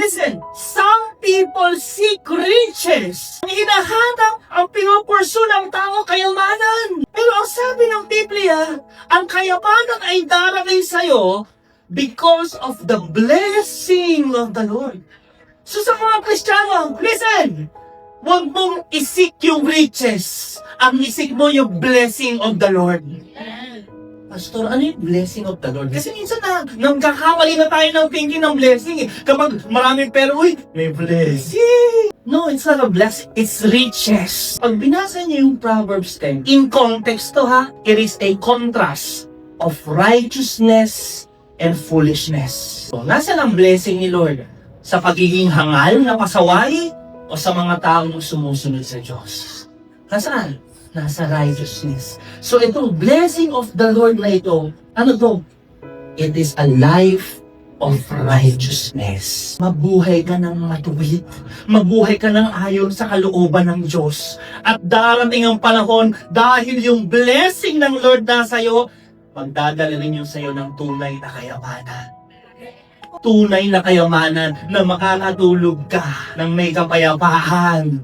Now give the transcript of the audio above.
Listen, some people seek riches. Ang hinahanap, ang pinupursu ng tao, kayamanan. Pero ang sabi ng Biblia, ang kayamanan ay darating sa'yo because of the blessing of the Lord. So sa mga Kristiyano, listen, huwag mong isik yung riches. Ang isik mo yung blessing of the Lord. Pastor, ano yung blessing of the Lord? Kasi minsan nagkakamali na tayo ng thinking ng blessing eh. Kapag maraming pera, uy, may blessing. No, it's not a blessing. It's riches. Pag binasa niyo yung Proverbs 10, in context to ha, it is a contrast of righteousness and foolishness. So, nasaan ang blessing ni Lord? Sa pagiging hangal na pasaway o sa mga taong sumusunod sa Diyos? Nasaan? Nasa righteousness. So itong blessing of the Lord na ito, ano to? It is a life of righteousness. Mabuhay ka ng matuwid. Mabuhay ka ng ayon sa kalooban ng Diyos. At darating ang panahon, dahil yung blessing ng Lord na sa'yo, magdadala rin yung sa'yo ng tunay na kayamanan. Tunay na kayamanan na makakatulog ka ng may kapayapaan.